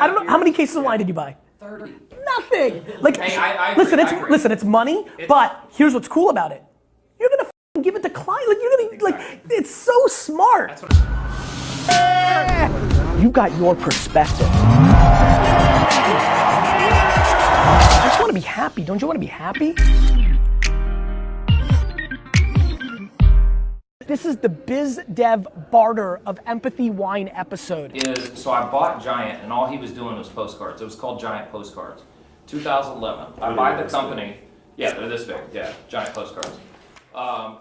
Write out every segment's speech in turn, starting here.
I don't know, how many cases of wine did you buy? 30. Nothing. Like, Hey, I listen, agree. listen, it's money, but here's what's cool about it. You're gonna give it to client, like you're gonna, like, it's so smart. That's what You got your perspective. I just want to be happy. Don't you want to be happy? This is the Biz Dev Barter of Empathy Wine episode. so I bought Giant, and all he was doing was postcards. It was called Giant Postcards. 2011. I buy the company. Yeah, they're this big. Yeah, Giant Postcards.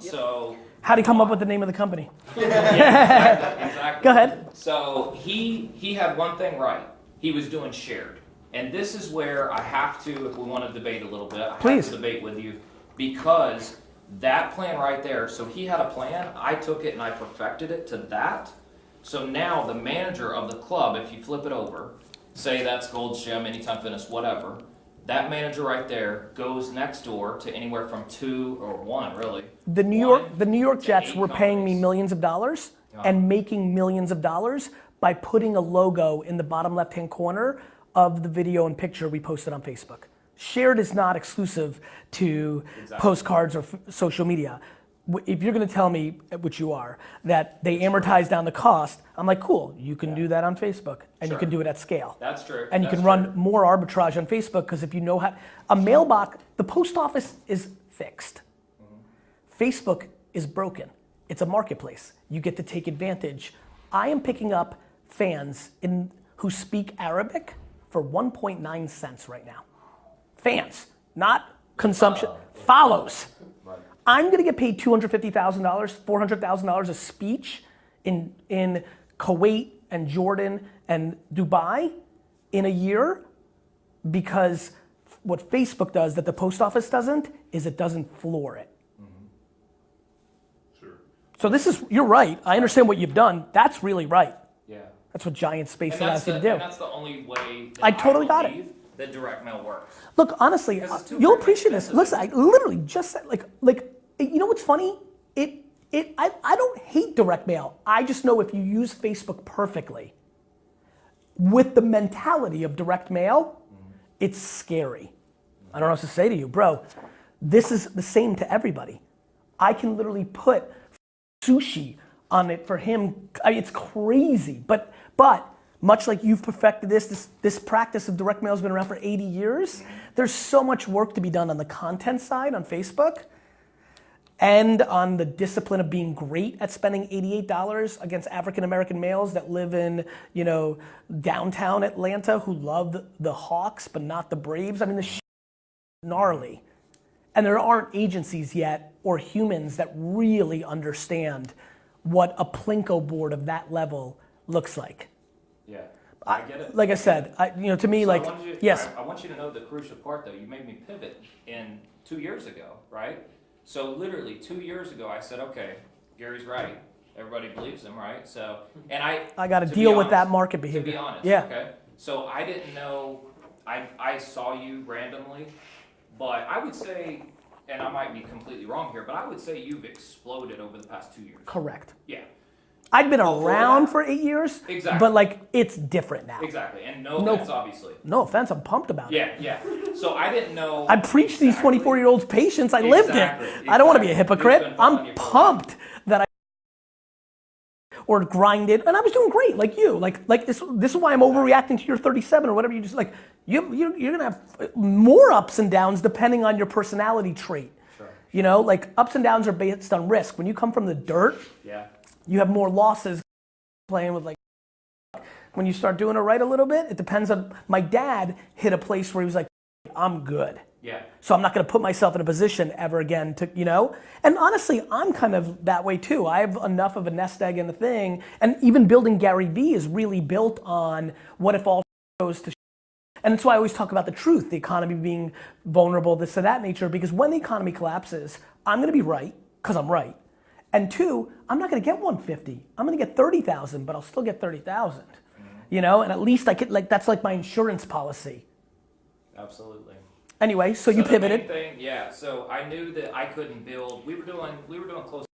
So. How'd he come up with the name of the company? Yeah, exactly. Go ahead. So he had one thing right. He was doing shared. And this is where I have to, if we want to debate a little bit, I have to debate with you, because that plan right there, so he had a plan, I took it and I perfected it to that. So now the manager of the club, if you flip it over, say that's Gold's Gym, Anytime Fitness, whatever, that manager right there goes next door to anywhere from 2 or 1 really. The New York Jets were paying me millions of dollars and making millions of dollars by putting a logo in the bottom left-hand corner of the video and picture we posted on Facebook. Shared is not exclusive to postcards or social media. If you're gonna tell me, which you are, that they amortize down the cost, I'm like, cool, you can do that on Facebook and you can do it at scale. That's true. And you can run more arbitrage on Facebook, because if you know how, a mailbox, the post office is fixed. Facebook is broken. It's a marketplace. You get to take advantage. I am picking up fans who speak Arabic for 1.9 cents right now. Fans, not consumption, follows. Right. I'm gonna get paid $250,000, $400,000 a speech in Kuwait and Jordan and Dubai in a year, because what Facebook does that the post office doesn't is it doesn't floor it. Sure. So this is, you're right, I understand what you've done, that's really right. Yeah. That's what Giant Space allows you to do. And that's the only way that I totally got it. that direct mail works. Look, honestly, you'll appreciate this. Listen, I literally just said, like, you know what's funny? I don't hate direct mail. I just know if you use Facebook perfectly, with the mentality of direct mail, it's scary. I don't know what else to say to you, bro. This is the same to everybody. I can literally put sushi on it for him. I mean, it's crazy, but much like you've perfected this practice of direct mail has been around for 80 years, there's so much work to be done on the content side on Facebook and on the discipline of being great at spending $88 against African-American males that live in, downtown Atlanta who love the Hawks but not the Braves. I mean, the shit is gnarly. And there aren't agencies yet or humans that really understand what a Plinko board of that level looks like. Yeah, I get it. Like I said, to me, So yes. I want you to know the crucial part, though. You made me pivot 2 years ago, right? So literally 2 years ago, I said, okay, Gary's right. Everybody believes him, right? So, and I got to deal with that market behavior. To be honest, yeah. Okay. So I didn't know. I saw you randomly, but I would say, and I might be completely wrong here, but I would say you've exploded over the past 2 years. Correct. Yeah. I'd been around for 8 years, exactly. But it's different now. Exactly, and no offense, obviously. No offense, I'm pumped about it. Yeah. So I didn't know. I preached these 24-year-olds patience. I lived it. I don't want to be a hypocrite. I'm pumped that I or grinded, and I was doing great, like you. Like this is why I'm overreacting to your 37 or whatever you just like. You're gonna have more ups and downs depending on your personality trait. Sure. Like ups and downs are based on risk. When you come from the dirt. Yeah. You have more losses playing with when you start doing it right a little bit, it depends on, my dad hit a place where he was like, I'm good. Yeah. So I'm not gonna put myself in a position ever again to, and honestly, I'm kind of that way too. I have enough of a nest egg in the thing, and even building Gary Vee is really built on what if all goes to and that's why I always talk about the truth, the economy being vulnerable, this and that nature, because when the economy collapses, I'm gonna be right, because I'm right. And 2, I'm not gonna get 150. I'm gonna get 30,000, but I'll still get 30,000. And at least I could that's like my insurance policy. Absolutely. Anyway, so you pivoted. So I knew that I couldn't build. We were doing close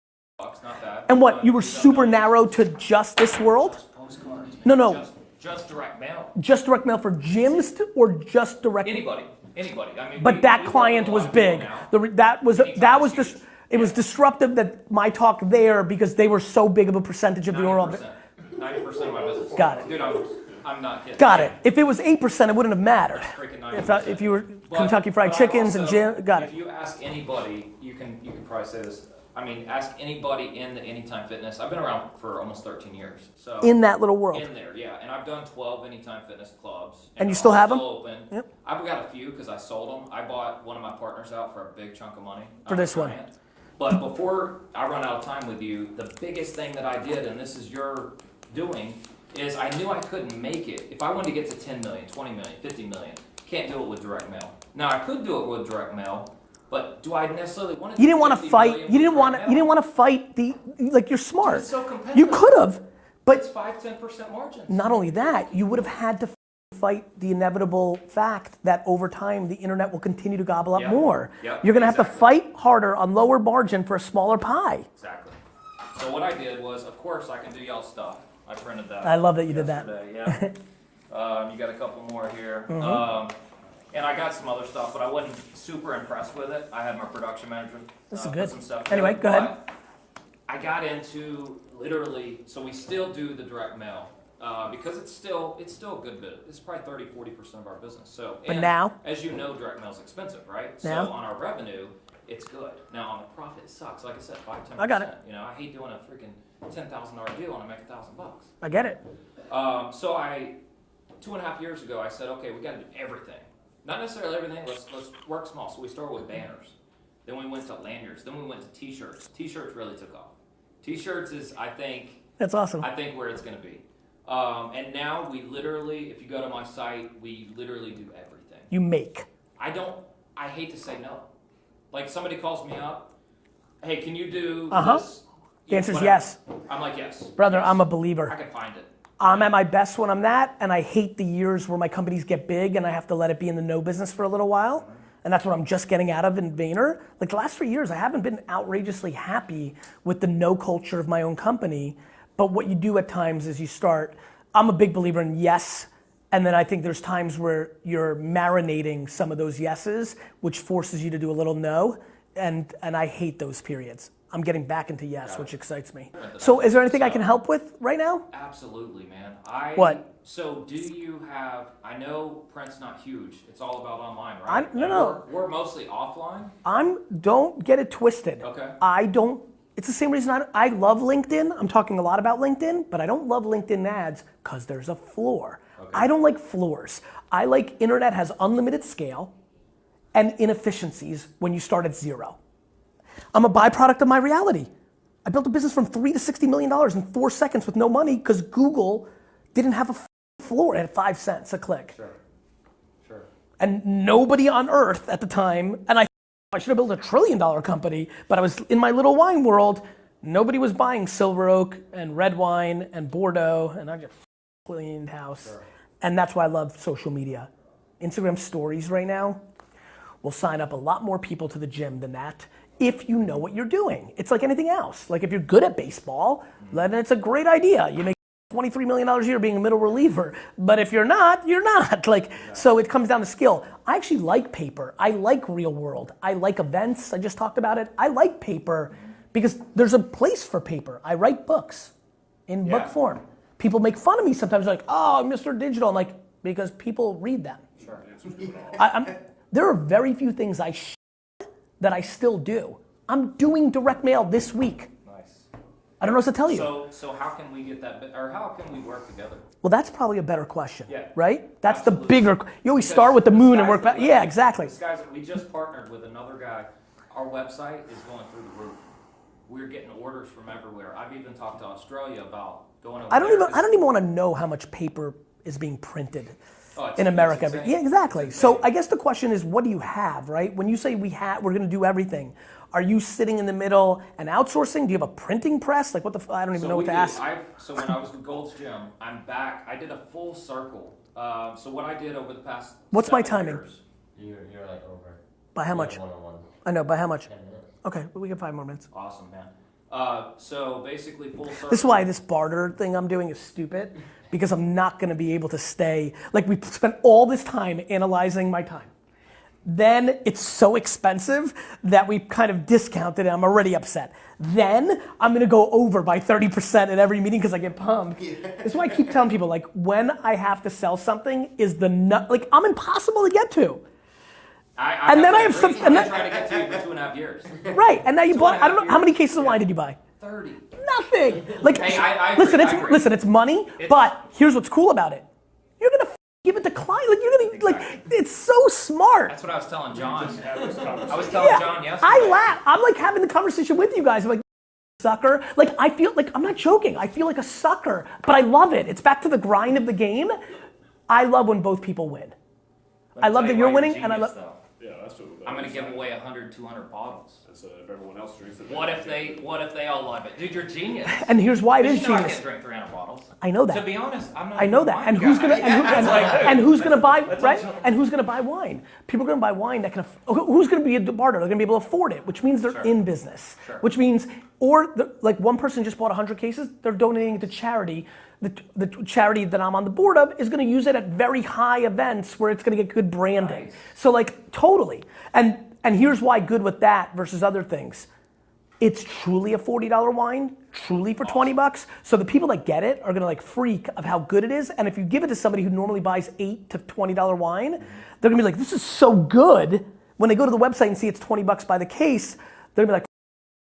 talks, not that. And what, you were super narrow to just this world? Just postcards. No. Just direct mail. Just direct mail for gyms or just direct? Anybody. I mean, But that client was big. It was disruptive that my talk there because they were so big of a percentage of the overall. 90% of my business. Got it. Dude, I'm not kidding. Got it. If it was 8%, it wouldn't have mattered. Freaking 90%. If you were Kentucky Fried Chickens and gym, got it. If you ask anybody, you can probably say this. I mean, ask anybody in the Anytime Fitness. I've been around for almost 13 years. So in that little world. In there, yeah. And I've done 12 Anytime Fitness clubs. And you still have them? Open. Yep. I've got a few because I sold them. I bought one of my partners out for a big chunk of money. For this one. But before I run out of time with you, the biggest thing that I did, and this is your doing, is I knew I couldn't make it. If I wanted to get to 10 million, 20 million, 50 million, can't do it with direct mail. Now I could do it with direct mail, but do I necessarily want to? You didn't want to fight. You didn't want to fight you're smart. It's so competitive. You could have, but it's 5-10% margins. Not only that, you would have had to fight the inevitable fact that over time the internet will continue to gobble up more. Yep, you're going to have to fight harder on lower margin for a smaller pie. Exactly. So what I did was, of course, I can do y'all stuff. I printed that. I love that you did that. Yeah. You got a couple more here. Mm-hmm. And I got some other stuff, but I wasn't super impressed with it. I had my production manager this is put good. some stuff Anyway, together. go ahead. I got into literally, so we still do the direct mail because it's still a good bit. It's probably 30-40% of our business. So, but now, as you know, direct mail is expensive, right? Now? So on our revenue, it's good. Now on the profit, it sucks. Like I said, 5-10%. I got it. You know, I hate doing a freaking $10,000 deal and I make $1,000. I get it. So 2.5 years ago, I said, okay, we got to do everything. Not necessarily everything. Let's work small. So we started with banners. Then we went to lanyards. Then we went to T-shirts. T-shirts really took off. T-shirts is, I think, that's awesome. I think where it's going to be. And now we literally, if you go to my site, we literally do everything. You make. I hate to say no. Like somebody calls me up, hey, can you do this? The answer is yes. I'm like, yes. Brother, yes. I'm a believer. I can find it. I'm at my best when I'm that, and I hate the years where my companies get big and I have to let it be in the no business for a little while. And that's what I'm just getting out of in Vayner. Like the last 3 years, I haven't been outrageously happy with the no culture of my own company. But what you do at times is you start, I'm a big believer in yes, and then I think there's times where you're marinating some of those yeses, which forces you to do a little no, and I hate those periods. I'm getting back into yes, which excites me. So is there anything I can help with right now? Absolutely, man. What? So do you have, I know print's not huge. It's all about online, right? No. We're mostly offline. Don't get it twisted. Okay. It's the same reason I love LinkedIn. I'm talking a lot about LinkedIn, but I don't love LinkedIn ads because there's a floor. Okay. I don't like floors. I like internet has unlimited scale and inefficiencies when you start at zero. I'm a byproduct of my reality. I built a business from $3 to $60 million in 4 seconds with no money because Google didn't have a floor at 5 cents a click. Sure. And nobody on earth at the time, and I should have built $1 trillion company, but I was in my little wine world. Nobody was buying Silver Oak and red wine and Bordeaux, and I just cleaned house. Sure. And that's why I love social media. Instagram stories right now will sign up a lot more people to the gym than that if you know what you're doing. It's like anything else. Like if you're good at baseball, then it's a great idea. You make $23 million a year being a middle reliever. But if you're not, you're not. So it comes down to skill. I actually like paper. I like real world. I like events. I just talked about it. I like paper because there's a place for paper. I write books in book form. People make fun of me sometimes like, oh, Mr. Digital. I'm like, because people read them. Sure. There are very few things that I still do. I'm doing direct mail this week. Nice. I don't know what to tell you. So how can we get that, or how can we work together? Well, that's probably a better question, right? That's absolutely. The bigger, you always start with the moon and work back. Yeah, exactly. We just partnered with another guy. Our website is going through the roof. We're getting orders from everywhere. I've even talked to Australia about going over I don't even want to know how much paper is being printed in America. Yeah, exactly. So I guess the question is, what do you have, right? When you say we're going to do everything, are you sitting in the middle and outsourcing? Do you have a printing press? Like I don't even know what to ask. So when I was with Gold's Gym, I'm back. I did a full circle. So what I did over the past What's my timing? Years, you're like over. By how much? One-on-one. I know, by how much? 10 minutes. Okay, well, we get 5 more minutes. Awesome, man. So basically, full circle. This is why this barter thing I'm doing is stupid, because I'm not going to be able to stay. Like, we spent all this time analyzing my time. Then it's so expensive that we kind of discounted it. I'm already upset. Then I'm gonna go over by 30% at every meeting because I get pumped. This is why I keep telling people, like, when I have to sell something is like, I'm impossible to get to. And then I have some. And then trying to get to you for 2.5 years. Right, and now you bought. I don't know how many cases of wine did you buy. 30. Nothing. Like, hey, I listen, agree. Listen, it's money. But here's what's cool about it. You're gonna give it to client. Like, you're gonna like. It's so smart. That's what I was telling John. I was telling John yesterday. I laugh. I'm like having the conversation with you guys. I'm like, sucker. Like, I feel like, I'm not joking. I feel like a sucker, but I love it. It's back to the grind of the game. I love when both people win. I love that you're winning, and I love. Yeah, that's what I'm gonna give away 100, 200 bottles. So if everyone else drinks it. What if they all love it? Dude, you're genius. And here's why it is You know genius. I can't drink 300 bottles. I know that. To be honest, I'm not. I know that. And who's gonna and who's gonna buy right? And who's gonna buy wine? People are gonna buy wine that can. Who's gonna be a barter? They're gonna be able to afford it, which means they're in business. Sure. Which means, like one person just bought 100 cases. They're donating it to charity. The charity that I'm on the board of is going to use it at very high events where it's going to get good branding. Nice. So like totally. And here's why good with that versus other things. It's truly a $40 wine, truly for $20. So the people that get it are going to like freak of how good it is. And if you give it to somebody who normally buys $8 to $20 wine, they're going to be like, this is so good. When they go to the website and see it's $20 by the case, they're going to be like,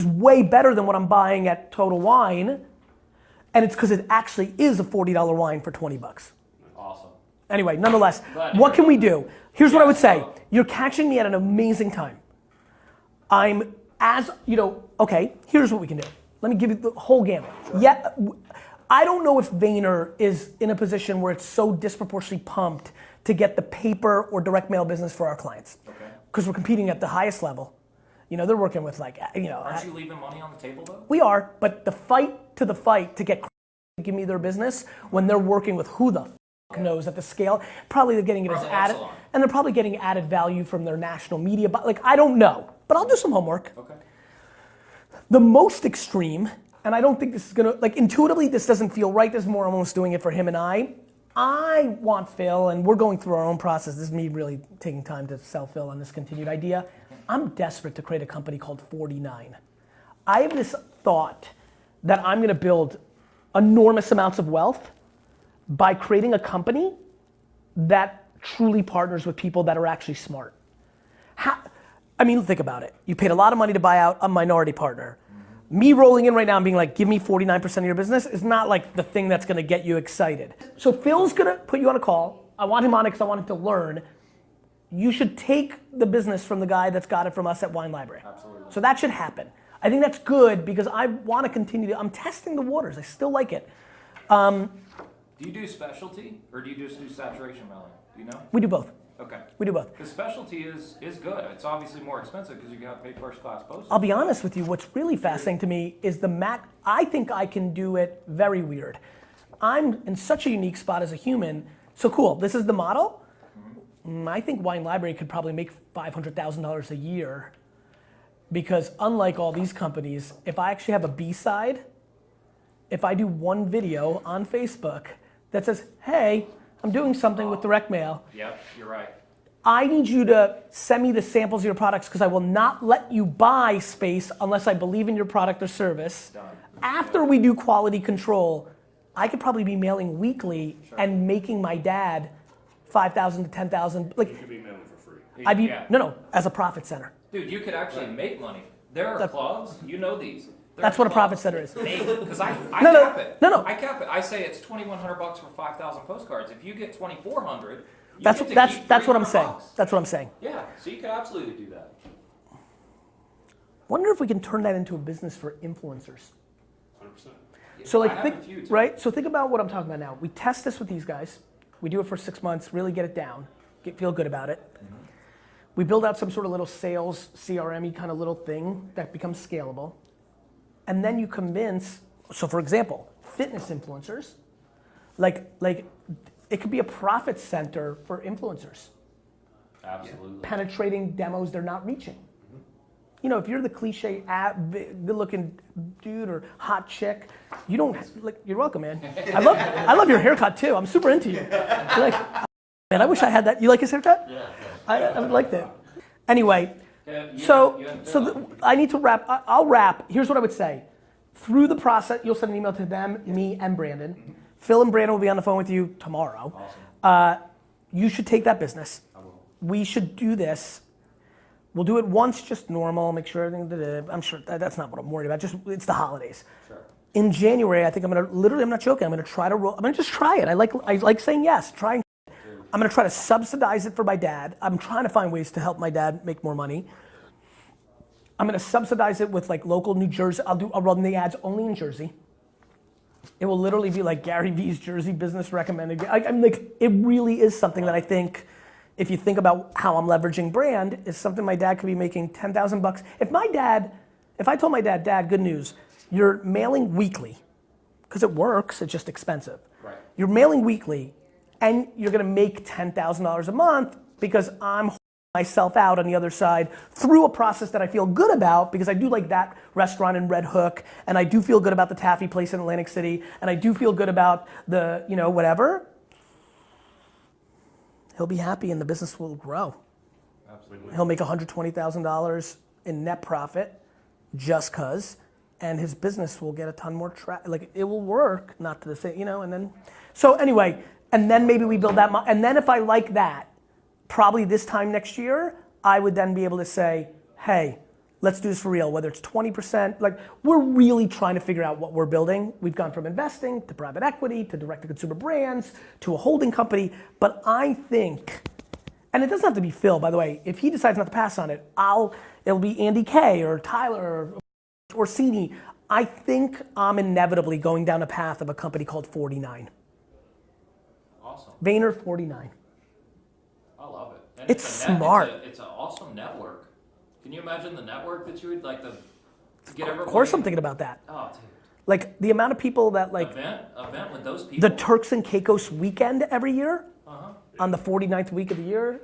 it's way better than what I'm buying at Total Wine. And it's because it actually is a $40 wine for $20. Awesome. Anyway, nonetheless, what can we do? Here's what I would say. You're catching me at an amazing time. Okay, here's what we can do. Let me give you the whole gamut. Sure. Yeah, I don't know if Vayner is in a position where it's so disproportionately pumped to get the paper or direct mail business for our clients. Okay. Because we're competing at the highest level. You know, they're working with like, you know. Aren't you leaving money on the table though? We are, but the fight to get to give me their business when they're working with who the knows at the scale, probably they're getting it as added, and they're probably getting added value from their national media, but like, I don't know, but I'll do some homework. Okay. The most extreme, and I don't think this is gonna, like intuitively this doesn't feel right, this is more almost doing it for him and I want Phil, and we're going through our own process, this is me really taking time to sell Phil on this continued idea. I'm desperate to create a company called 49. I have this thought that I'm gonna build enormous amounts of wealth by creating a company that truly partners with people that are actually smart. Think about it. You paid a lot of money to buy out a minority partner. Mm-hmm. Me rolling in right now and being like, give me 49% of your business is not like the thing that's gonna get you excited. So Phil's gonna put you on a call. I want him on it because I want him to learn. You should take the business from the guy that's got it from us at Wine Library. Absolutely. So that should happen. I think that's good because I want to continue I'm testing the waters. I still like it. Do you do specialty or do you just do saturation melon? Do you know? We do both. Okay. We do both. Because specialty is good. It's obviously more expensive because you got to pay first class postage. I'll be honest with you, what's really fascinating to me is I think I can do it very weird. I'm in such a unique spot as a human. So cool, this is the model. I think Wine Library could probably make $500,000 a year because unlike all these companies, if I actually have a B-side, if I do one video on Facebook that says, hey, I'm doing something with direct mail. Yep, you're right. I need you to send me the samples of your products because I will not let you buy space unless I believe in your product or service. Done. After we do quality control, I could probably be mailing weekly and making my dad 5,000 to 10,000. Like, You could be mailing for free. I'd be, no, as a profit center. Dude, you could actually make money. There are clubs, you know these. That's what a profit center is. Because I No, cap it. no. I cap it. I say it's $2,100 for 5,000 postcards. If you get 2,400, That's what I'm saying. That's what I'm saying. Yeah, so you could absolutely do that. Wonder if we can turn that into a business for influencers. 100%. So I like, have a few, too. right? So think about what I'm talking about now. We test this with these guys. We do it for 6 months, really get it down, feel good about it. Mm-hmm. We build out some sort of little sales, CRM-y kind of little thing that becomes scalable. And then you convince, so for example, fitness influencers, like it could be a profit center for influencers. Absolutely. Penetrating demos they're not reaching. you know, if you're the cliche good-looking dude or hot chick, you don't like. You're welcome, man. I love your haircut too. I'm super into you. You're like, man, I wish I had that. You like his haircut? Yeah. I would like that. Anyway, I need to wrap. I'll wrap. Here's what I would say. Through the process, you'll send an email to them, me, and Brandon. Mm-hmm. Phil and Brandon will be on the phone with you tomorrow. Awesome. You should take that business. I will. We should do this. We'll do it once, just normal, make sure everything, I'm sure that's not what I'm worried about, just, it's the holidays. Sure. In January, I think I'm not joking, I'm gonna try to I'm gonna just try it. I like saying yes, trying. I'm gonna try to subsidize it for my dad. I'm trying to find ways to help my dad make more money. I'm gonna subsidize it with like local New Jersey, I'll run the ads only in Jersey. It will literally be like Gary V's Jersey business recommended. I'm like, it really is something that I think, if you think about how I'm leveraging brand, is something my dad could be making $10,000. If I told my dad, Dad, good news, you're mailing weekly, because it works, it's just expensive. Right. You're mailing weekly, and you're gonna make $10,000 a month because I'm myself out on the other side through a process that I feel good about, because I do like that restaurant in Red Hook, and I do feel good about the taffy place in Atlantic City, and I do feel good about the, you know, whatever. He'll be happy and the business will grow. Absolutely. He'll make $120,000 in net profit just cause, and his business will get a ton more like it will work, not to the same, you know, and then, so anyway, and then maybe we build that, and then if I like that, probably this time next year, I would then be able to say, hey, let's do this for real, whether it's 20%, like we're really trying to figure out what we're building. We've gone from investing to private equity to direct-to-consumer brands to a holding company, but I think, and it doesn't have to be Phil, by the way, if he decides not to pass on it, it'll be Andy K or Tyler or Orsini. I think I'm inevitably going down a path of a company called 49. Awesome. Vayner 49. I love it. And It's smart. It's an awesome network. Can you imagine the network that you would like to get everybody? Of course I'm thinking about that. Oh, dude. Like the amount of people that like event with those people. the Turks and Caicos weekend every year on the 49th week of the year.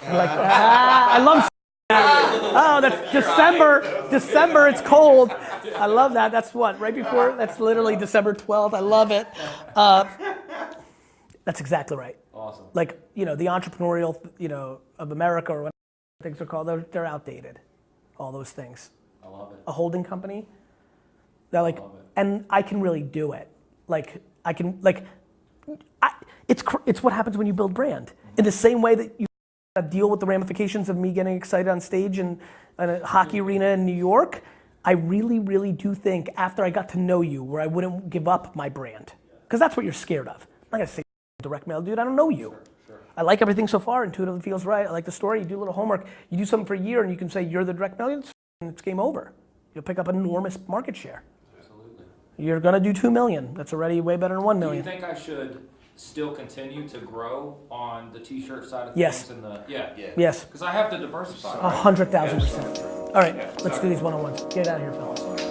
Like, I love oh, that's December. December, it's cold. I love that. That's what, right before, that's literally December 12th. I love it. That's exactly right. Awesome. Like, you know, the entrepreneurial, you know, of America or whatever things are called, they're outdated. All those things. I love it. A holding company, they're like, and I can really do it. Like, I can, like, it's what happens when you build brand. In the same way that you deal with the ramifications of me getting excited on stage in a hockey arena in New York, I really, really do think after I got to know you, where I wouldn't give up my brand. Because that's what you're scared of. I'm not gonna say direct mail, dude, I don't know you. Sure. I like everything so far, intuitively feels right. I like the story, you do a little homework, you do something for a year and you can say you're the direct mail, and it's game over. You'll pick up enormous market share. Absolutely. You're gonna do 2 million. That's already way better than 1 million. Do you think I should still continue to grow on the t-shirt side of Yes. things? Yeah. Yes, Because I have to diversify. 100,000%. All right, let's do these one-on-ones. Get out of here, fellas.